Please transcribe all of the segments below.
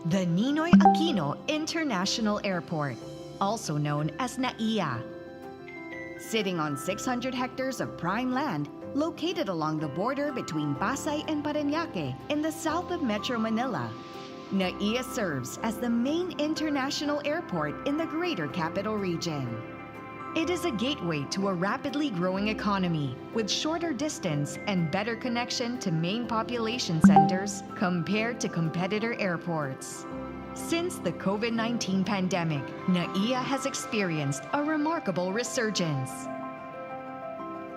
The Ninoy Aquino International Airport, also known as NAIA. Sitting on 600 hectares of prime land, located along the border between Pasay and Parañaque in the south of Metro Manila, NAIA serves as the main international airport in the Greater Capital Region. It is a gateway to a rapidly growing economy with shorter distance and better connection to main population centers compared to competitor airports. Since the COVID-19 pandemic, NAIA has experienced a remarkable resurgence.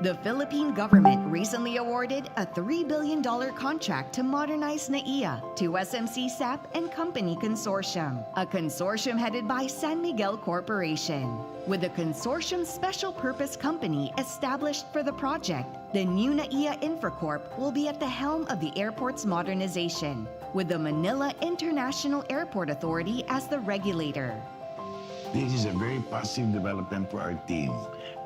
The Philippine government recently awarded a $3 billion contract to modernize NAIA to SMC SAP and Company Consortium, a consortium headed by San Miguel Corporation. With the consortium's special purpose company established for the project, the new NAIA Infracorp will be at the helm of the airport's modernization, with the Manila International Airport Authority as the regulator. This is a very positive development for our team,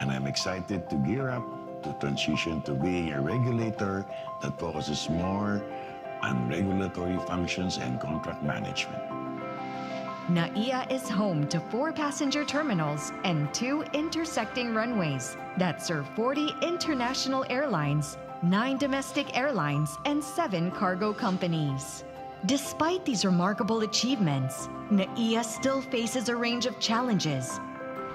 and I'm excited to gear up to transition to being a regulator that focuses more on regulatory functions and contract management. NAIA is home to 4 passenger terminals and 2 intersecting runways that serve 40 international airlines, 9 domestic airlines, and 7 cargo companies. Despite these remarkable achievements, NAIA still faces a range of challenges,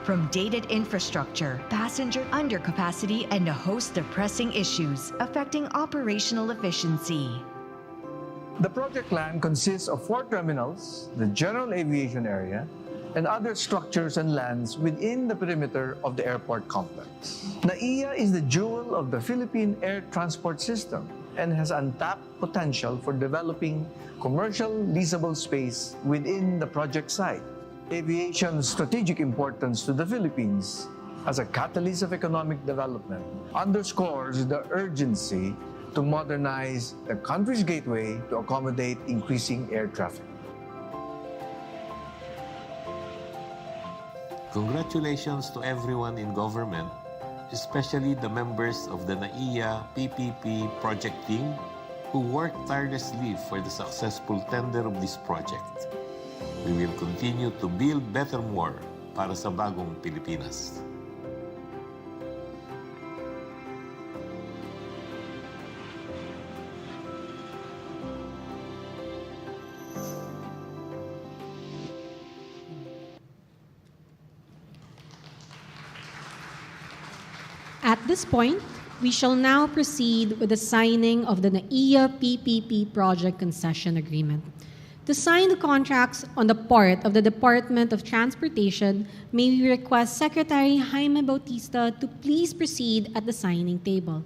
from dated infrastructure, passenger undercapacity, and a host of pressing issues affecting operational efficiency. The project land consists of 4 terminals, the general aviation area, and other structures and lands within the perimeter of the airport complex. NAIA is the jewel of the Philippine air transport system and has untapped potential for developing commercial leasable space within the project site. Aviation's strategic importance to the Philippines as a catalyst of economic development underscores the urgency to modernize the country's gateway to accommodate increasing air traffic. Congratulations to everyone in government, especially the members of the NAIA PPP project team who worked tirelessly for the successful tender of this project. We will continue to build better more para sa bagong Pilipinas. At this point, we shall now proceed with the signing of the NAIA PPP Project Concession Agreement. To sign the contracts on the part of the Department of Transportation, may we request Secretary Jaime Bautista to please proceed at the signing table.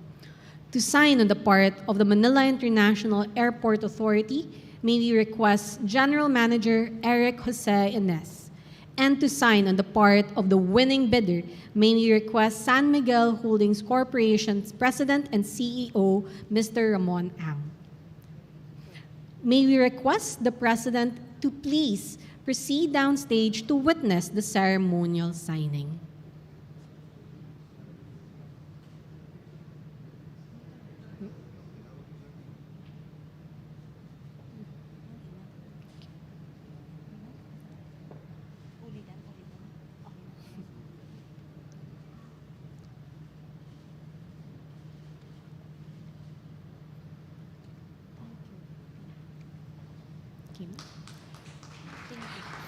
To sign on the part of the Manila International Airport Authority, may we request General Manager Eric Jose Ines. And to sign on the part of the winning bidder, may we request San Miguel Holdings Corporation's President and CEO, Mr. Ramon Ang. May we request the President to please proceed downstage to witness the ceremonial signing.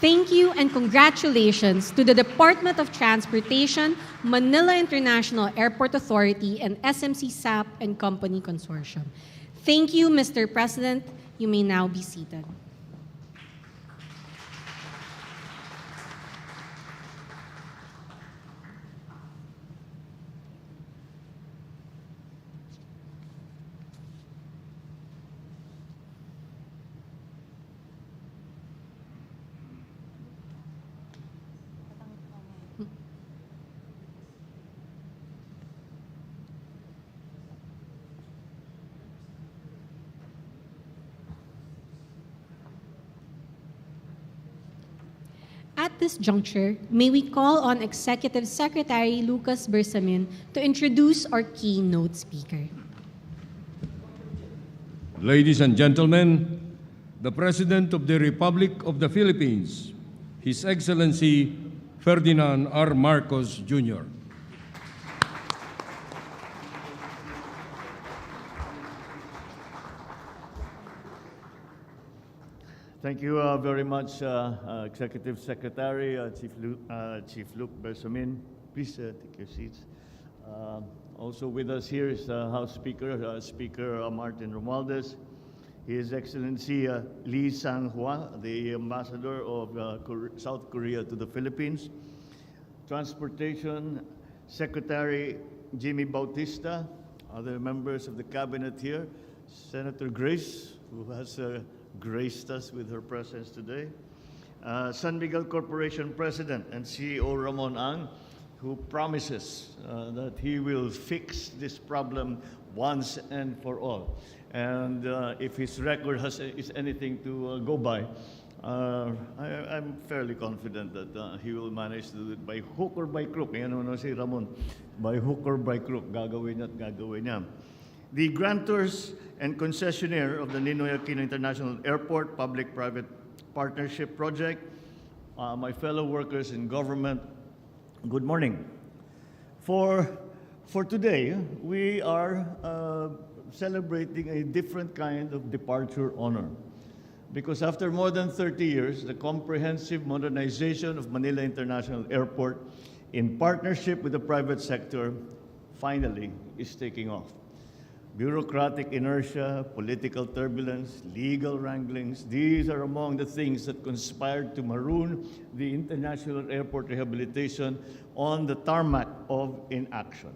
Thank you and congratulations to the Department of Transportation, Manila International Airport Authority, and SMC SAP and Company Consortium. Thank you, Mr. President. You may now be seated. At this juncture, may we call on Executive Secretary Lucas Bersamin to introduce our keynote speaker. Ladies and gentlemen, the President of the Republic of the Philippines, His Excellency Ferdinand R. Marcos Jr. Thank you very much, Executive Secretary, Chief Luke Bersamin. Please take your seats. Also with us here is House Speaker, Speaker Martin Romualdez, His Excellency Lee Sang-hwa, the Ambassador of South Korea to the Philippines, Transportation Secretary Jimmy Bautista, other members of the Cabinet here, Senator Grace, who has graced us with her presence today, San Miguel Corporation President and CEO Ramon Ang, who promises that he will fix this problem once and for all. And if his record is anything to go by, I'm fairly confident that he will manage to do it by hook or by crook. Yan ano si Ramon, by hook or by crook, gagawin at gagawin niya. The grantors and concessionaire of the Ninoy Aquino International Airport Public-Private Partnership Project, my fellow workers in government, good morning. For today, we are celebrating a different kind of departure honor. Because after more than 30 years, the comprehensive modernization of Manila International Airport in partnership with the private sector finally is taking off. Bureaucratic inertia, political turbulence, legal wranglings, these are among the things that conspired to maroon the international airport rehabilitation on the tarmac of inaction.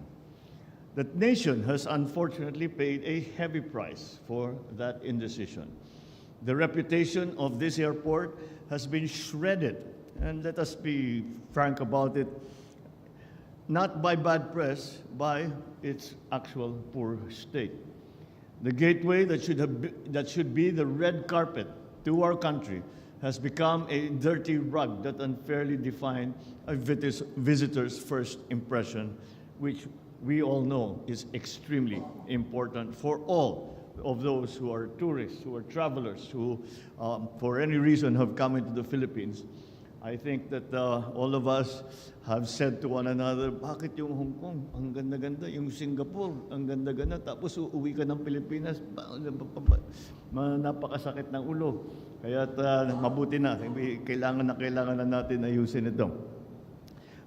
The nation has unfortunately paid a heavy price for that indecision. The reputation of this airport has been shredded, and let us be frank about it, not by bad press, by its actual poor state. The gateway that should be the red carpet to our country has become a dirty rug that unfairly defined a visitor's first impression, which we all know is extremely important for all of those who are tourists, who are travelers, who for any reason have come into the Philippines. I think that all of us have said to one another, bakit yung Hong Kong, ang ganda-ganda, yung Singapore, ang ganda-ganda, tapos uuwi ka ng Pilipinas, napakasakit ng ulo. Kaya mabuti na, kailangan na natin ayusin ito.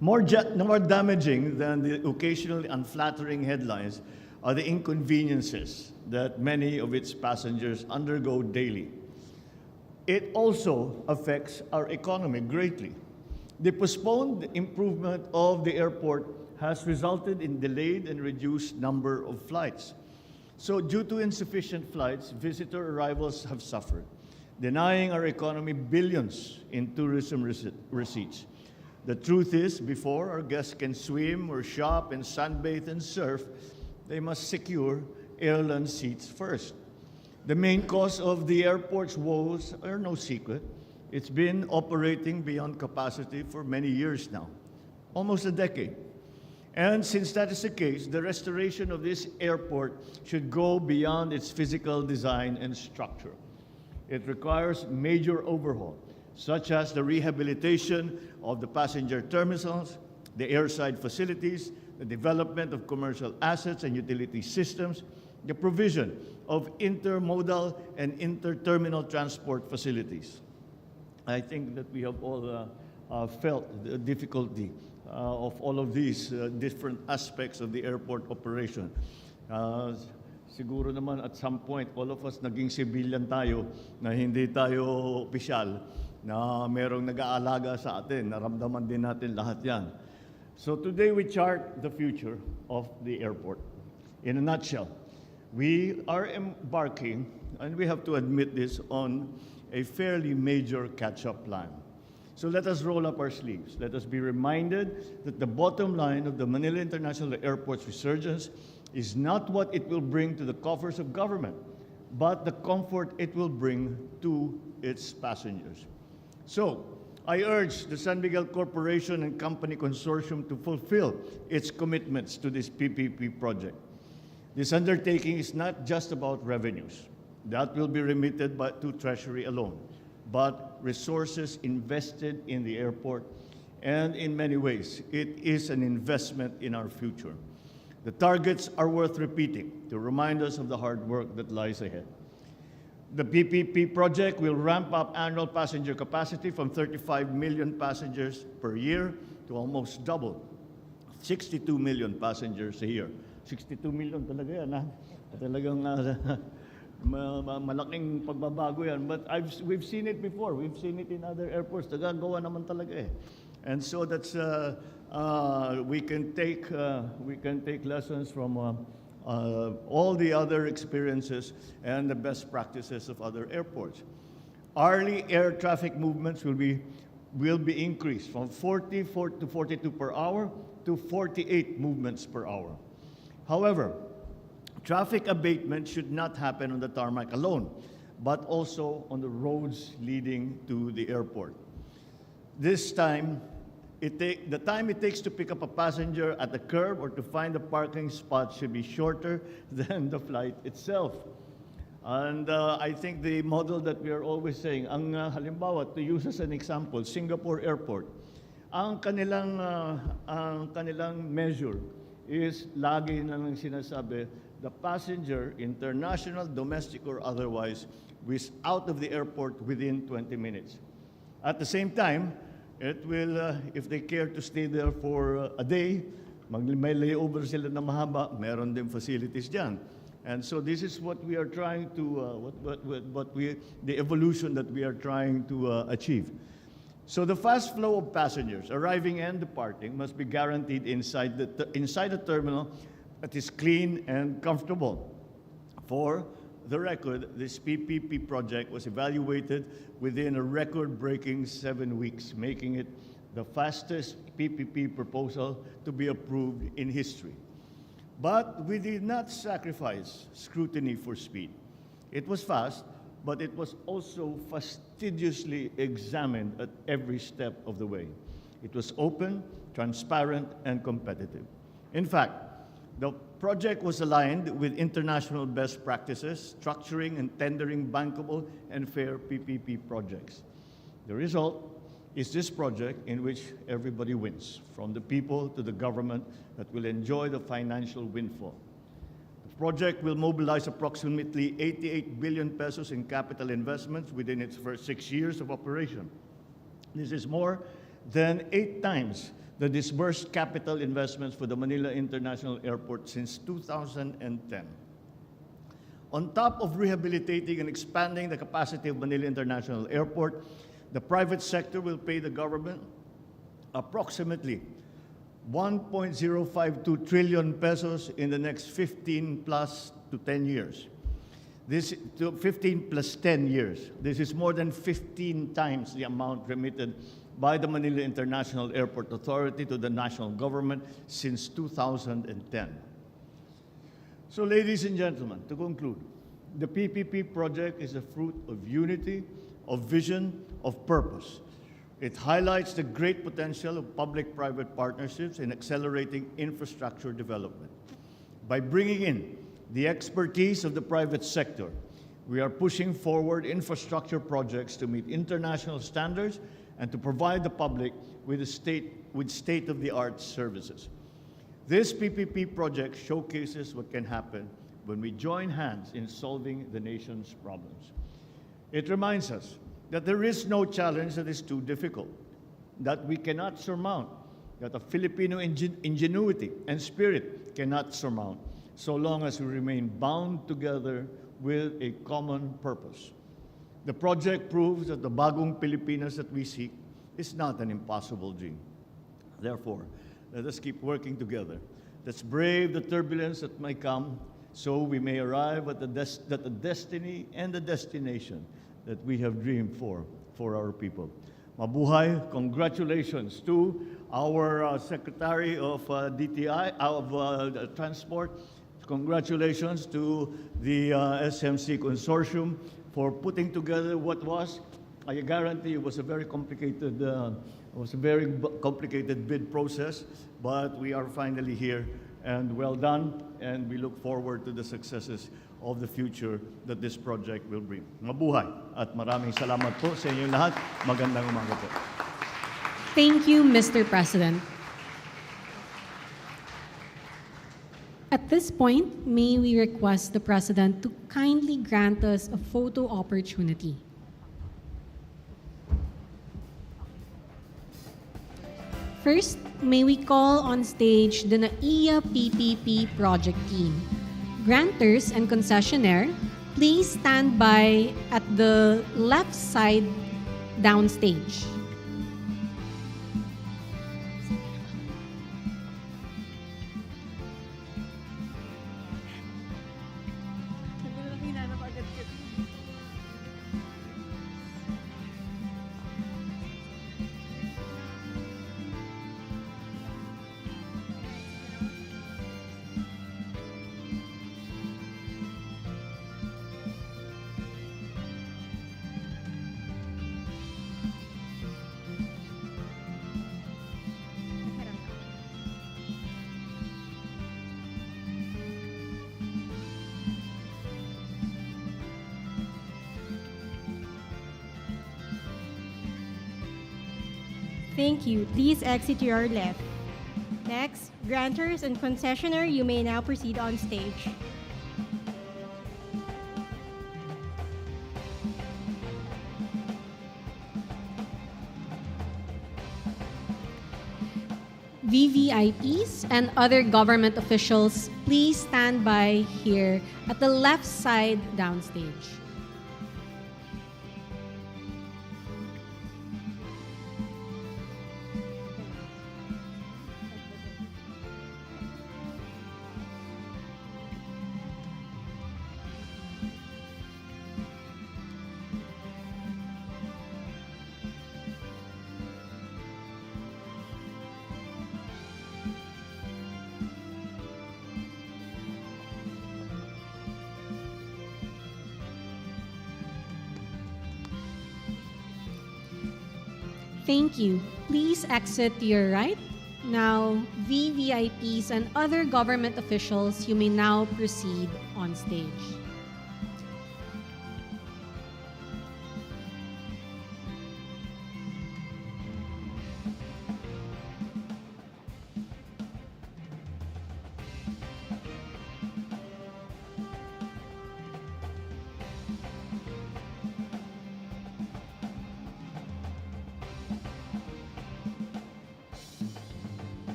More damaging than the occasionally unflattering headlines are the inconveniences that many of its passengers undergo daily. It also affects our economy greatly. The postponed improvement of the airport has resulted in delayed and reduced number of flights. So due to insufficient flights, visitor arrivals have suffered, denying our economy billions in tourism receipts. The truth is, before our guests can swim or shop and sunbathe and surf, they must secure airline seats first. The main cause of the airport's woes are no secret. It's been operating beyond capacity for many years now, almost a decade. And since that is the case, the restoration of this airport should go beyond its physical design and structure. It requires major overhaul, such as the rehabilitation of the passenger terminals, the airside facilities, the development of commercial assets and utility systems, the provision of intermodal and interterminal transport facilities. I think that we have all felt the difficulty of all of these different aspects of the airport operation. Siguro naman at some point, all of us naging civilian tayo na hindi tayo opisyal, na merong nag-aalaga sa atin, naramdaman din natin lahat yan. So today we chart the future of the airport. In a nutshell, we are embarking, and we have to admit this, on a fairly major catch-up plan. So let us roll up our sleeves. Let us be reminded that the bottom line of the Manila International Airport's resurgence is not what it will bring to the coffers of government, but the comfort it will bring to its passengers. So, I urge the San Miguel Corporation and Company Consortium to fulfill its commitments to this PPP project. This undertaking is not just about revenues. That will be remitted to Treasury alone. But resources invested in the airport, and in many ways, it is an investment in our future. The targets are worth repeating to remind us of the hard work that lies ahead. The PPP project will ramp up annual passenger capacity from 35 million passengers per year to almost double, 62 million passengers a year. 62 million talaga yan, ha? Talagang malaking pagbabago yan. But we've seen it before. We've seen it in other airports. Nagagawa naman talaga eh. And so that's we can take lessons from all the other experiences and the best practices of other airports. Hourly air traffic movements will be increased from 44 to 42 per hour to 48 movements per hour. However, traffic abatement should not happen on the tarmac alone, but also on the roads leading to the airport. This time, the time it takes to pick up a passenger at the curb or to find a parking spot should be shorter than the flight itself. And I think the model that we are always saying, halimbawa, to use as an example, Singapore Airport, ang kanilang measure is lagi na lang sinasabi, the passenger, international, domestic, or otherwise, is out of the airport within 20 minutes. At the same time, it will, if they care to stay there for a day, may layover sila na mahaba, meron din facilities dyan. And so this is what we are trying to, the evolution that we are trying to achieve. So the fast flow of passengers arriving and departing must be guaranteed inside the terminal that is clean and comfortable. For the record, this PPP project was evaluated within a record-breaking 7 weeks, making it the fastest PPP proposal to be approved in history. But we did not sacrifice scrutiny for speed. It was fast, but it was also fastidiously examined at every step of the way. It was open, transparent, and competitive. In fact, the project was aligned with international best practices, structuring and tendering bankable and fair PPP projects. The result is this project in which everybody wins, from the people to the government that will enjoy the financial windfall. The project will mobilize approximately 88 billion pesos in capital investments within its first 6 years of operation. This is more than 8 times the disbursed capital investments for the Manila International Airport since 2010. On top of rehabilitating and expanding the capacity of Manila International Airport, the private sector will pay the government approximately 1.052 trillion pesos in the next 15 plus to 10 years. This to 15 plus 10 years. This is more than 15 times the amount remitted by the Manila International Airport Authority to the national government since 2010. So, ladies and gentlemen, to conclude, the PPP project is a fruit of unity, of vision, of purpose. It highlights the great potential of public-private partnerships in accelerating infrastructure development. By bringing in the expertise of the private sector, we are pushing forward infrastructure projects to meet international standards and to provide the public with state-of-the-art services. This PPP project showcases what can happen when we join hands in solving the nation's problems. It reminds us that there is no challenge that is too difficult, that we cannot surmount, that a Filipino ingenuity and spirit cannot surmount, so long as we remain bound together with a common purpose. The project proves that the bagong Pilipinas that we seek is not an impossible dream. Therefore, let us keep working together. Let's brave the turbulence that may come so we may arrive at the destiny and the destination that we have dreamed for our people. Mabuhay, congratulations to our Secretary of DTI, of Transport. Congratulations to the SMC Consortium for putting together what was, I guarantee it was a very complicated, bid process, but we are finally here, and well done, and we look forward to the successes of the future that this project will bring. Mabuhay at maraming salamat po sa inyong lahat. Magandang umaga po. Thank you, Mr. President. At this point, may we request the President to kindly grant us a photo opportunity. First, may we call on stage the NAIA PPP project team. Grantors and concessionaire, please stand by at the left side downstage. Thank you. Please exit to your left. Next, grantors and concessionaire, you may now proceed on stage. VVIPs and other government officials, please stand by here at the left side downstage. Thank you. Please exit to your right. Now, VVIPs and other government officials, you may now proceed on stage.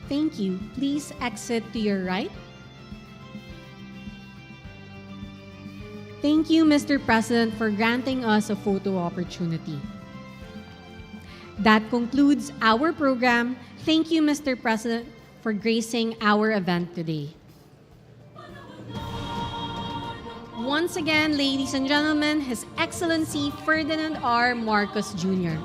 Thank you. Please exit to your right. Thank you, Mr. President, for granting us a photo opportunity. That concludes our program. Thank you, Mr. President, for gracing our event today. Once again, ladies and gentlemen, His Excellency Ferdinand R. Marcos Jr.,